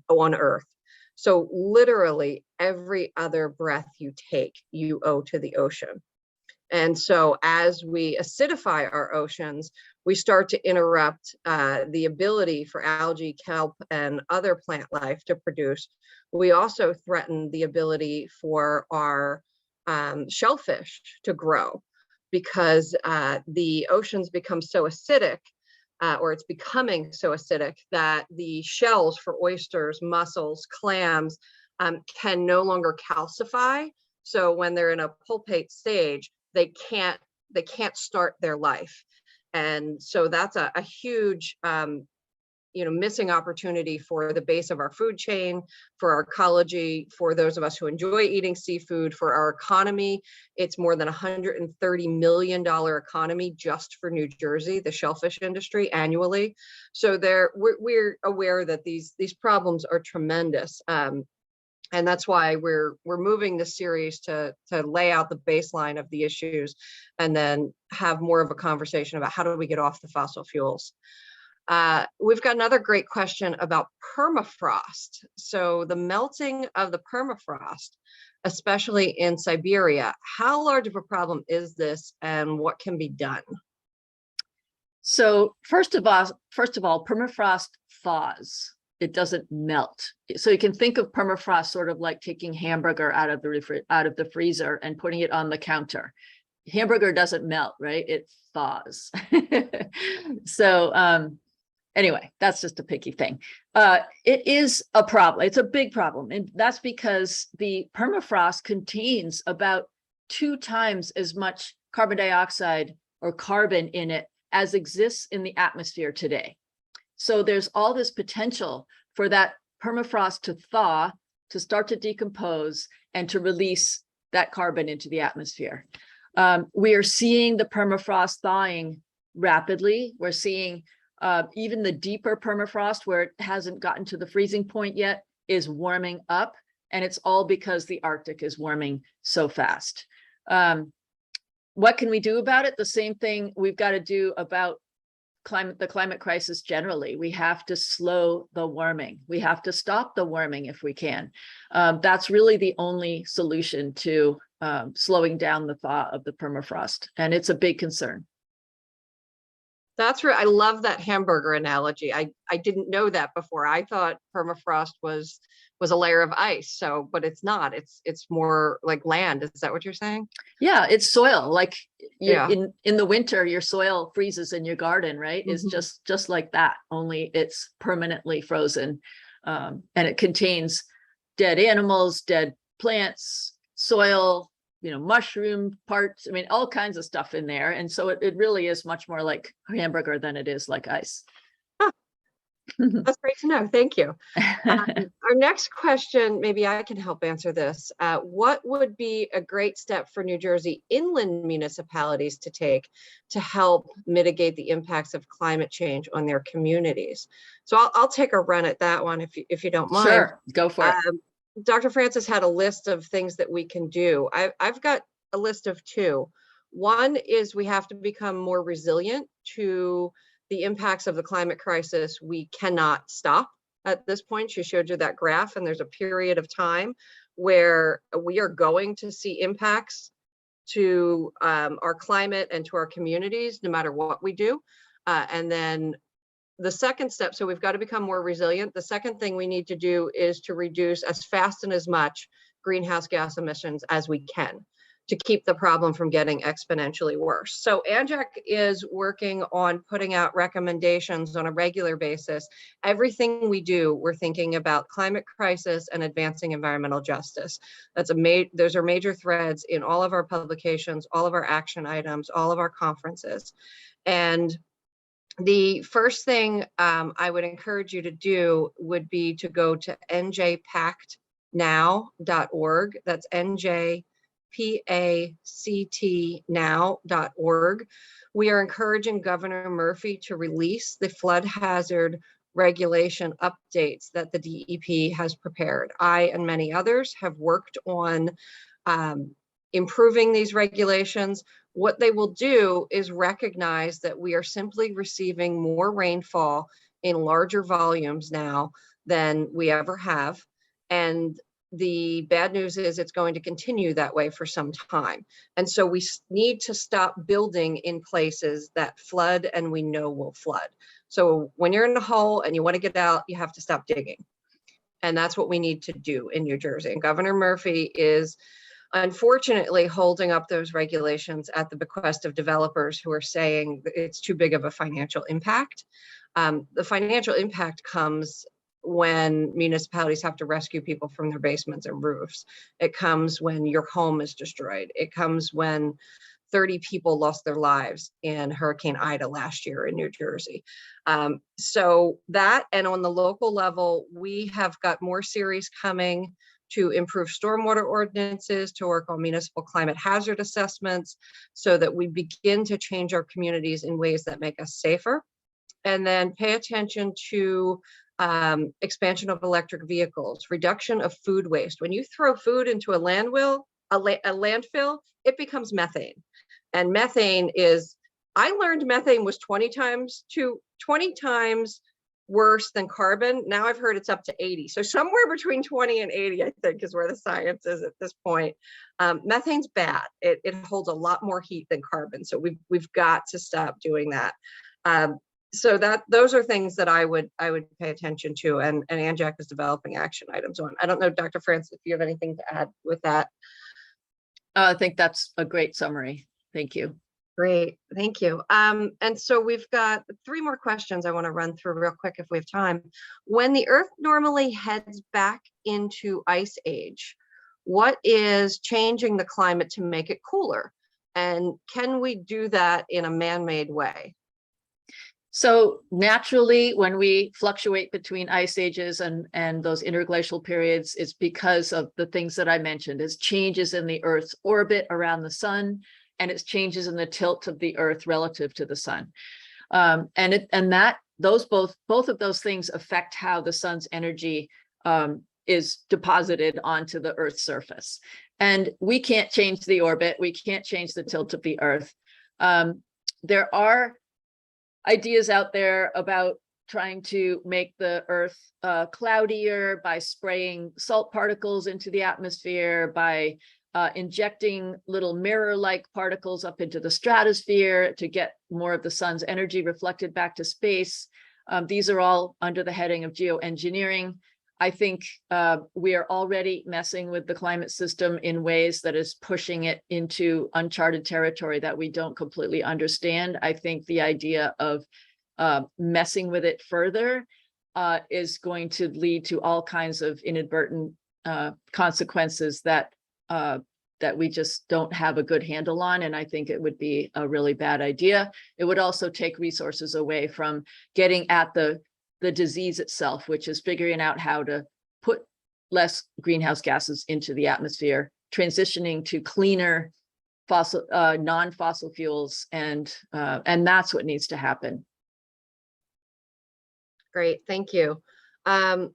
on Earth. So literally every other breath you take, you owe to the ocean. And so as we acidify our oceans, we start to interrupt the ability for algae, kelp, and other plant life to produce. We also threaten the ability for our shellfish to grow, because the oceans become so acidic, or it's becoming so acidic, that the shells for oysters, mussels, clams can no longer calcify. So when they're in a pulpate stage, they can't start their life. And so that's a huge missing opportunity for the base of our food chain, for our ecology, for those of us who enjoy eating seafood, for our economy. It's more than $130 million economy just for New Jersey, the shellfish industry, annually. So we're aware that these problems are tremendous. And that's why we're moving this series to lay out the baseline of the issues and then have more of a conversation about how do we get off the fossil fuels. We've got another great question about permafrost. So the melting of the permafrost, especially in Siberia, how large of a problem is this and what can be done? So first of all, permafrost thaws. It doesn't melt. So you can think of permafrost sort of like taking hamburger out of the freezer and putting it on the counter. Hamburger doesn't melt, right? It thaws. So anyway, that's just a picky thing. It is a problem. It's a big problem. And that's because the permafrost contains about 2 times as much carbon dioxide or carbon in it as exists in the atmosphere today. So there's all this potential for that permafrost to thaw, to start to decompose, and to release that carbon into the atmosphere. We are seeing the permafrost thawing rapidly. We're seeing even the deeper permafrost, where it hasn't gotten to the freezing point yet, is warming up. And it's all because the Arctic is warming so fast. What can we do about it? The same thing we've got to do about the climate crisis generally. We have to slow the warming. We have to stop the warming if we can. That's really the only solution to slowing down the thaw of the permafrost. And it's a big concern. That's right. I love that hamburger analogy. I didn't know that before. I thought permafrost was a layer of ice. So, but it's not. It's more like land. Is that what you're saying? Yeah, it's soil. Like Yeah. in the winter, your soil freezes in your garden, right? It's just like that. Only it's permanently frozen, and it contains dead animals, dead plants, soil, mushroom parts. I mean, all kinds of stuff in there. And so it really is much more like hamburger than it is like ice. Huh. That's great to know. Thank you. Our next question, maybe I can help answer this. What would be a great step for New Jersey inland municipalities to take to help mitigate the impacts of climate change on their communities? So I'll take a run at that one if you don't mind. Sure, go for it. Dr. Francis had a list of things that we can do. I've got a list of 2. One is we have to become more resilient to the impacts of the climate crisis. We cannot stop at this point. She showed you that graph, and there's a period of time where we are going to see impacts to our climate and to our communities, no matter what we do. And then the second step, so we've got to become more resilient. The second thing we need to do is to reduce as fast and as much greenhouse gas emissions as we can to keep the problem from getting exponentially worse. So ANJAC is working on putting out recommendations on a regular basis. Everything we do, we're thinking about climate crisis and advancing environmental justice. Those are major threads in all of our publications, all of our action items, all of our conferences. And the first thing I would encourage you to do would be to go to njpactnow.org. That's njpactnow.org. We are encouraging Governor Murphy to release the flood hazard regulation updates that the DEP has prepared. I and many others have worked on improving these regulations. What they will do is recognize that we are simply receiving more rainfall in larger volumes now than we ever have. And the bad news is it's going to continue that way for some time. And so we need to stop building in places that flood and we know will flood. So when you're in a hole and you want to get out, you have to stop digging. And that's what we need to do in New Jersey. And Governor Murphy is unfortunately holding up those regulations at the bequest of developers who are saying it's too big of a financial impact. The financial impact comes when municipalities have to rescue people from their basements and roofs. It comes when your home is destroyed. It comes when 30 people lost their lives in Hurricane Ida last year in New Jersey. So that, and on the local level, we have got more series coming to improve stormwater ordinances, to work on municipal climate hazard assessments, so that we begin to change our communities in ways that make us safer. And then pay attention to expansion of electric vehicles, reduction of food waste. When you throw food into a landfill, it becomes methane. And methane is, I learned methane was 20 times worse than carbon. Now I've heard it's up to 80. So somewhere between 20 and 80, I think, is where the science is at this point. Methane's bad. It holds a lot more heat than carbon. So we've got to stop doing that. So those are things that I would pay attention to, and ANJAC is developing action items on. I don't know, Dr. Francis, if you have anything to add with that. I think that's a great summary. Thank you. Great, thank you. And so we've got 3 more questions I want to run through real quick if we have time. When the Earth normally heads back into ice age, what is changing the climate to make it cooler? And can we do that in a man-made way? So naturally, when we fluctuate between ice ages and those interglacial periods, it's because of the things that I mentioned, is changes in the Earth's orbit around the sun, and it's changes in the tilt of the Earth relative to the sun. Both of those things affect how the sun's energy is deposited onto the Earth's surface. And we can't change the orbit. We can't change the tilt of the Earth. There are ideas out there about trying to make the Earth cloudier by spraying salt particles into the atmosphere, by injecting little mirror-like particles up into the stratosphere to get more of the sun's energy reflected back to space. These are all under the heading of geoengineering. I think we are already messing with the climate system in ways that is pushing it into uncharted territory that we don't completely understand. I think the idea of messing with it further is going to lead to all kinds of inadvertent consequences that we just don't have a good handle on. And I think it would be a really bad idea. It would also take resources away from getting at the disease itself, which is figuring out how to put less greenhouse gases into the atmosphere, transitioning to cleaner non-fossil fuels, and that's what needs to happen. Great, thank you. I'm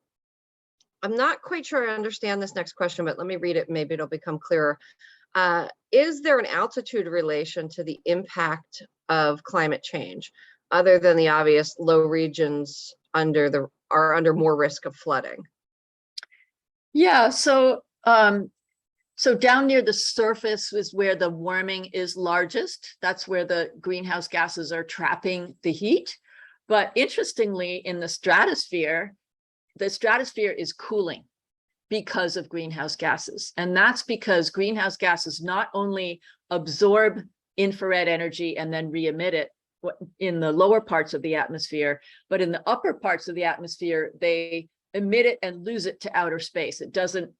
not quite sure I understand this next question, but let me read it. Maybe it'll become clearer. Is there an altitude relation to the impact of climate change, other than the obvious low regions are under more risk of flooding? Yeah, so down near the surface is where the warming is largest. That's where the greenhouse gases are trapping the heat. But interestingly, in the stratosphere is cooling because of greenhouse gases. And that's because greenhouse gases not only absorb infrared energy and then re-emit it in the lower parts of the atmosphere, but in the upper parts of the atmosphere, they emit it and lose it to outer space. It doesn't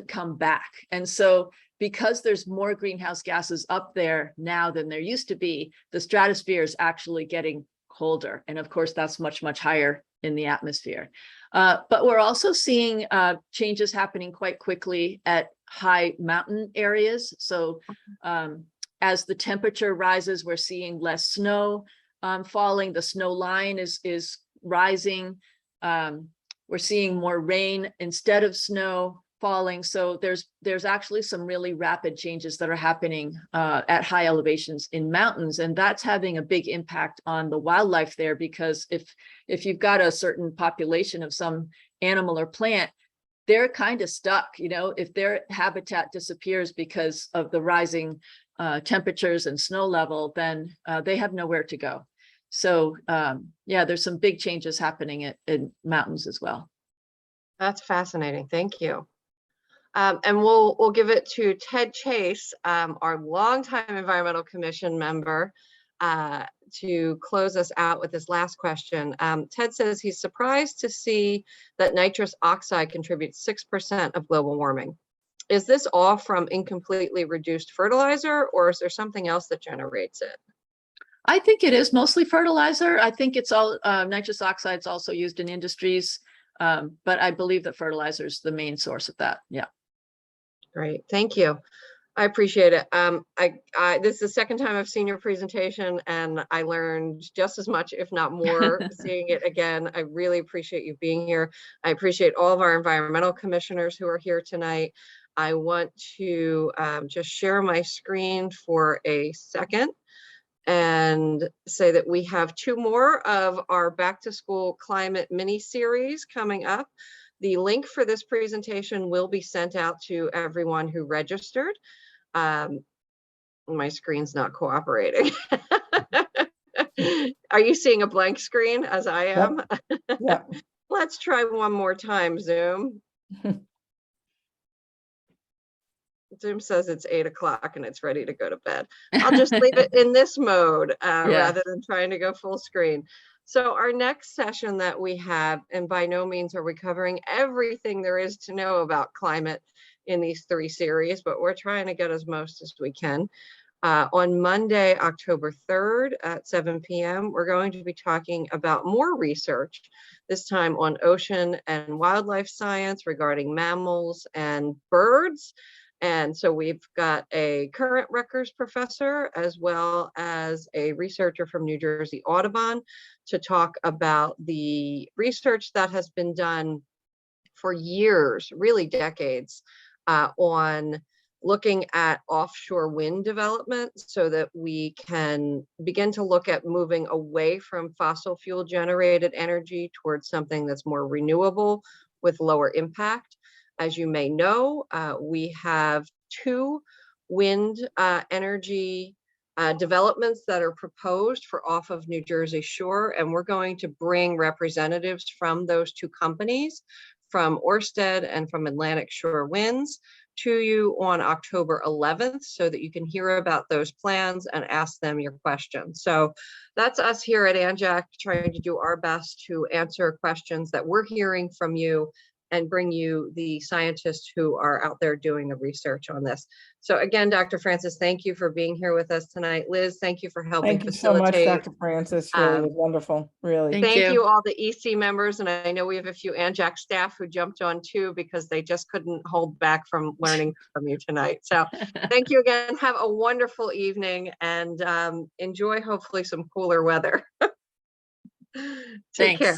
come back. And so because there's more greenhouse gases up there now than there used to be, the stratosphere is actually getting colder. And of course, that's much, much higher in the atmosphere. But we're also seeing changes happening quite quickly at high mountain areas. So as the temperature rises, we're seeing less snow falling. The snow line is rising. We're seeing more rain instead of snow falling. So there's actually some really rapid changes that are happening at high elevations in mountains, and that's having a big impact on the wildlife there, because if you've got a certain population of some animal or plant, they're kind of stuck. If their habitat disappears because of the rising temperatures and snow level, then they have nowhere to go. So yeah, there's some big changes happening in mountains as well. That's fascinating. Thank you. And we'll give it to Ted Chase, our longtime Environmental Commission member, to close us out with this last question. Ted says he's surprised to see that nitrous oxide contributes 6% of global warming. Is this all from incompletely reduced fertilizer, or is there something else that generates it? I think it is mostly fertilizer. I think it's all nitrous oxide is also used in industries, but I believe that fertilizer is the main source of that. Yeah. Great, thank you. I appreciate it. This is the second time I've seen your presentation, and I learned just as much, if not more, seeing it again. I really appreciate you being here. I appreciate all of our environmental commissioners who are here tonight. I want to just share my screen for a second and say that we have 2 more of our back to school climate mini series coming up. The link for this presentation will be sent out to everyone who registered. My screen's not cooperating. Are you seeing a blank screen as I am? Yep. Yep. Let's try one more time, Zoom. Zoom says it's 8 o'clock and it's ready to go to bed. I'll just leave it in this mode rather than trying to go full screen. So our next session that we have, and by no means are we covering everything there is to know about climate in these 3 series, but we're trying to get as most as we can. On Monday, October 3rd at 7 p.m., we're going to be talking about more research, this time on ocean and wildlife science regarding mammals and birds. And so we've got a current Rutgers professor as well as a researcher from New Jersey Audubon to talk about the research that has been done for years, really decades, on looking at offshore wind development so that we can begin to look at moving away from fossil fuel generated energy towards something that's more renewable with lower impact. As you may know, we have 2 wind energy developments that are proposed for off of New Jersey shore, and we're going to bring representatives from those 2 companies, from Ørsted and from Atlantic Shore Winds, to you on October 11th so that you can hear about those plans and ask them your questions. So that's us here at ANJAC trying to do our best to answer questions that we're hearing from you and bring you the scientists who are out there doing the research on this. So again, Dr. Francis, thank you for being here with us tonight. Liz, thank you for helping Thank you so much, facilitate. Dr. Francis. Really was wonderful, really. Thank you all the EC members, and I know we have a few ANJAC staff who jumped on too because they just couldn't hold back from learning from you tonight. So thank you again. Have a wonderful evening and enjoy hopefully some cooler weather. Take care.